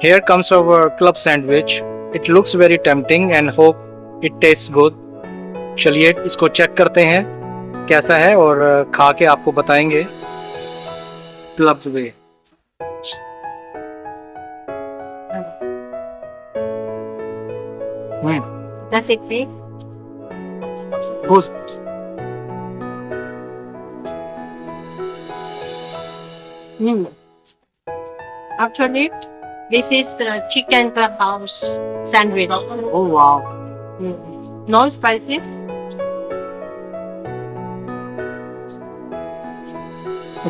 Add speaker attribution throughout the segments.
Speaker 1: Here comes our club sandwich. It looks very tempting and hope it tastes good. चलिए इसको check करते हैं कैसा है और खा के आपको बताएंगे club way.
Speaker 2: Does it taste?
Speaker 1: Good.
Speaker 2: Actually, this is chicken clubhouse sandwich.
Speaker 1: Oh wow.
Speaker 2: No spicy.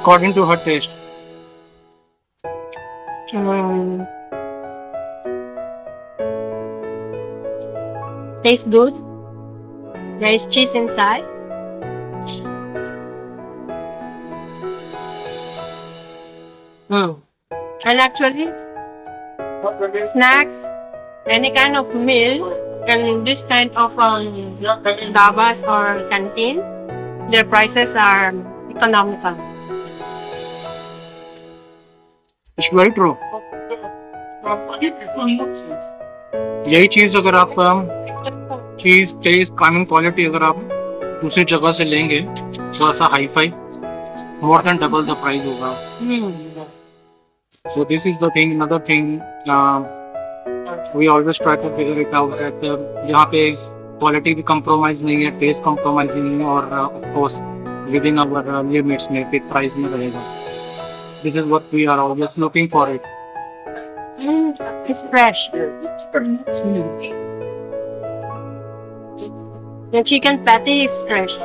Speaker 1: According to her taste.
Speaker 2: Tastes good. There is cheese inside. And actually, snacks, any kind of meal, and this kind of dabas or canteen, their prices are economical.
Speaker 1: It's very true. यही चीज अगर आप चीज test Kameng quality अगर आप दूसरी जगह से लेंगे थोड़ा सा hi fi more than double the price होगा. So this is the thing, another thing we always try to figure it out that यहाँ पे क्वालिटी भी compromise नहीं है, टेस्ट compromise नहीं है और of course within our limits में भी प्राइस में रहेगा. This is what we are always looking for it.
Speaker 2: It's fresh. The chicken patty is fresh.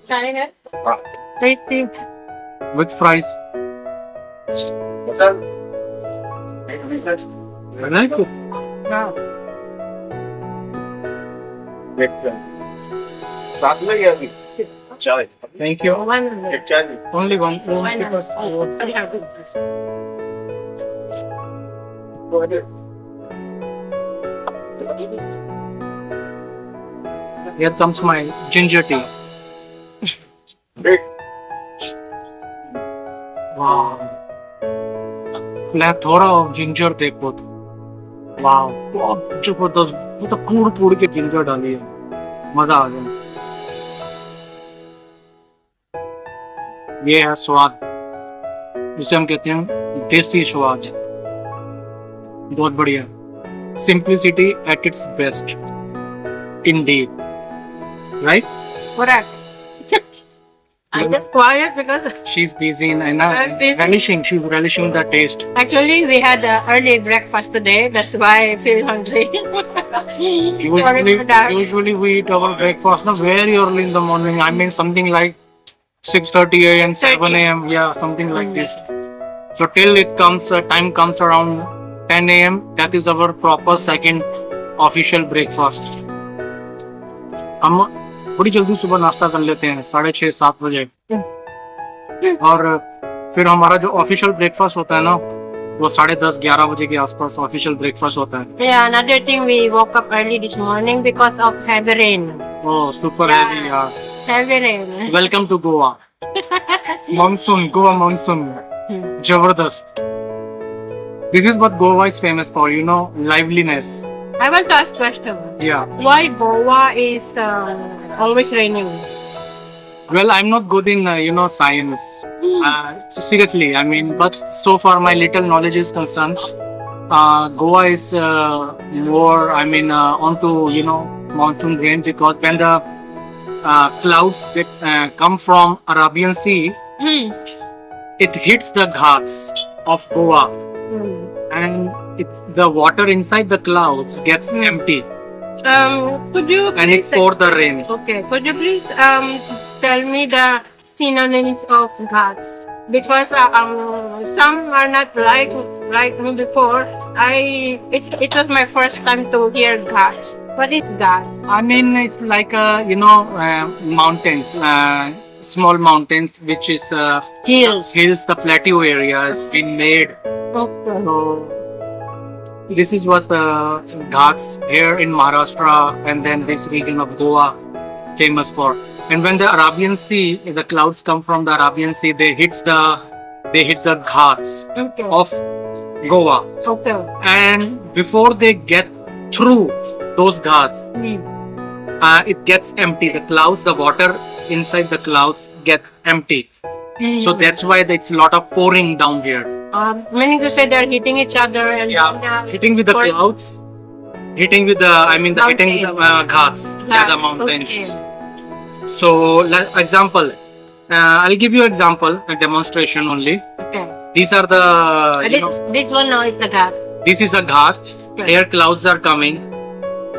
Speaker 2: Trying it? Tasty.
Speaker 1: With fries. I like it.
Speaker 3: साथ में गया भी चाय.
Speaker 1: Thank you.
Speaker 3: एक चाय भी.
Speaker 1: Only one. Because here comes my ginger tea. Wow. Plethora of ginger देखो. Wow. बहुत जबरदस्त. मतलब कूड़ के ginger डाली है. मजा आ गया. ये है स्वाद. इसे हम कहते हैं देसी स्वाद. बहुत बढ़िया. Simplicity at its best. Indeed. Right?
Speaker 2: Correct. I'm just quiet because
Speaker 1: She's busy and
Speaker 2: I'm busy.
Speaker 1: relishing. She's relishing the taste.
Speaker 2: actually we had early breakfast today. That's why I feel hungry. Sorry for that.
Speaker 1: Usually we eat our breakfast very early in the morning. I mean something like 6:30 a.m., 7 a.m. Yeah, something like this. So till it comes, time comes around 10 a.m. That is our proper second official breakfast. हम थोड़ी जल्दी सुबह नाश्ता कर लेते हैं 6:30-7 बजे और फिर हमारा जो ऑफिशियल ब्रेकफास्ट होता है ना वो 10:30-11 बजे के आसपास ऑफिशियल ब्रेकफास्ट होता है.
Speaker 2: Yeah, another thing, we woke up early this morning because of heavy rain.
Speaker 1: Oh, super heavy यार.
Speaker 2: Heavy rain.
Speaker 1: Welcome to Goa. Monsoon, Goa monsoon. जबरदस्त. This is what Goa is famous for, you know, liveliness.
Speaker 2: I want to ask question.
Speaker 1: Yeah.
Speaker 2: Why Goa is always raining?
Speaker 1: Well, I'm not good in science. So seriously, I mean, but so far my little knowledge is concerned, Goa is more, I mean, onto monsoon rain because when the clouds come from Arabian Sea, it hits the ghats of Goa, and the water inside the clouds gets empty,
Speaker 2: Could you
Speaker 1: and it
Speaker 2: please
Speaker 1: pour the rain.
Speaker 2: okay? Could you please tell me the synonyms of ghats? Because some are not like me before. It was my first time to hear ghats. What is ghat?
Speaker 1: I mean, it's like mountains, small mountains, which is
Speaker 2: Hills.
Speaker 1: the plateau area has been made.
Speaker 2: Okay.
Speaker 1: So this is what Ghats here in Maharashtra and then this region of Goa famous for. And when the Arabian Sea, the clouds come from the Arabian Sea, they hit the ghats
Speaker 2: Okay.
Speaker 1: of Goa.
Speaker 2: Okay.
Speaker 1: And before they get through those ghats, it gets empty. The clouds, the water inside the clouds get empty. So that's why it's a lot of pouring down here.
Speaker 2: Meaning to say they're hitting each other and
Speaker 1: Hitting with the
Speaker 2: Pour-
Speaker 1: clouds, hitting with the, hitting with the ghats, the mountains.
Speaker 2: Okay.
Speaker 1: So, example, I'll give you example, a demonstration only.
Speaker 2: Okay.
Speaker 1: These are the,
Speaker 2: This one now is the ghat.
Speaker 1: this is a ghat. Here clouds are coming.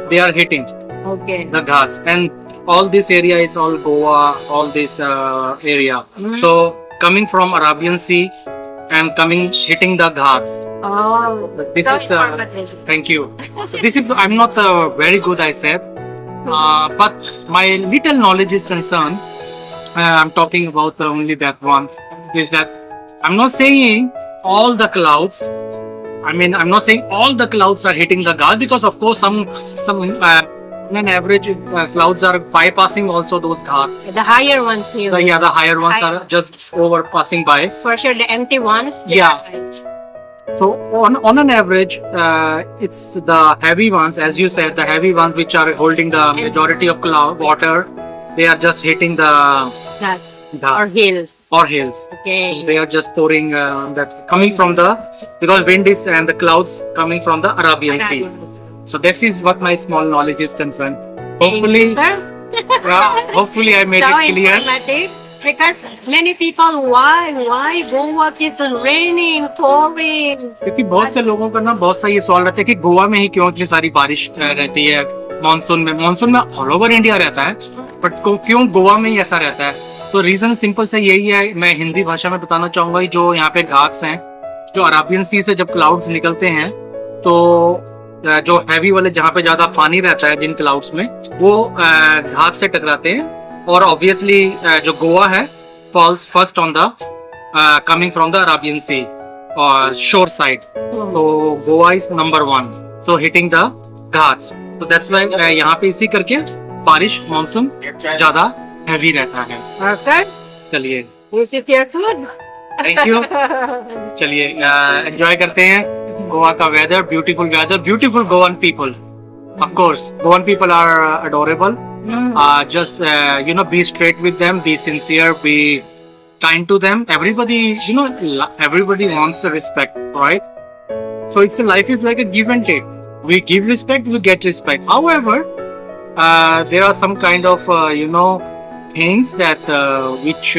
Speaker 1: They are hitting
Speaker 2: Okay.
Speaker 1: the ghats, and all this area is all Goa, all this area. So coming from Arabian Sea and hitting the ghats.
Speaker 2: Oh.
Speaker 1: This
Speaker 2: So
Speaker 1: is
Speaker 2: informative.
Speaker 1: thank you. So this is, I'm not very good, I said, but my little knowledge is concerned. I'm talking about only that one. Is that I'm not saying all the clouds. I'm not saying all the clouds are hitting the ghats, because of course some on an average clouds are bypassing also those ghats.
Speaker 2: The higher ones here.
Speaker 1: The higher ones are just over passing by.
Speaker 2: For sure, the empty ones. they
Speaker 1: Yeah.
Speaker 2: are right.
Speaker 1: So on an average, it's the heavy ones, as you said, the heavy ones which are holding the majority of cloud water. They are just hitting the
Speaker 2: That's or
Speaker 1: ghats
Speaker 2: hills.
Speaker 1: or hills.
Speaker 2: Okay.
Speaker 1: They are just pouring that coming from because wind is and the clouds coming from the Arabian Sea. So this is what my small knowledge is concerned. Hopefully,
Speaker 2: Sir?
Speaker 1: hopefully I made
Speaker 2: So
Speaker 1: it clear.
Speaker 2: informative, because many people, why Goa keeps on raining, pouring.
Speaker 1: क्योंकि बहुत से लोगों का ना बहुत सा ये सवाल रहता है कि गोवा में ही क्यों इतनी सारी बारिश रहती है मानसून में ऑल ओवर इंडिया रहता है, बट क्यों गोवा में ही ऐसा रहता है? तो रीजन सिंपल से यही है, मैं हिंदी भाषा में बताना चाहूंगा। जो यहाँ पे घाट्स हैं, जो अराबियन सी से जब क्लाउड्स निकलते हैं, तो जो हैवी वाले जहाँ पे ज्यादा पानी रहता है जिन क्लाउड्स में, वो घाट से टकराते हैं, और ऑब्वियसली जो गोवा है falls first on the coming from the Arabian sea और शोर साइड। तो Goa is number 1, so hitting the ghats. तो दैट्स व्हाई यहाँ पे इसी करके बारिश मानसून ज्यादा हैवी रहता है।
Speaker 2: Okay.
Speaker 1: चलिए,
Speaker 2: You sit here too.
Speaker 1: Thank you. चलिए एंजॉय करते हैं गोवा का weather, beautiful Goan people. Of course, Goan people are adorable. Just be straight with them, be sincere, be kind to them. Everybody, everybody wants respect, right? So life is like a give and take. We give respect, we get respect. However, there are some kind of things that which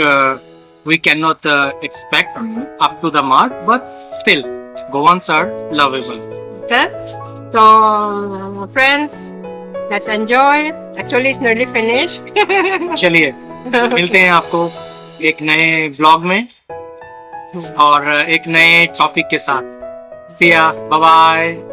Speaker 1: we cannot expect up to the mark, but still, Goans are lovable.
Speaker 2: Okay. So, friends, let's enjoy. Actually, it's nearly finished.
Speaker 1: चलिए मिलते हैं आपको एक नए blog में और एक नए टॉपिक के साथ। See ya, bye bye.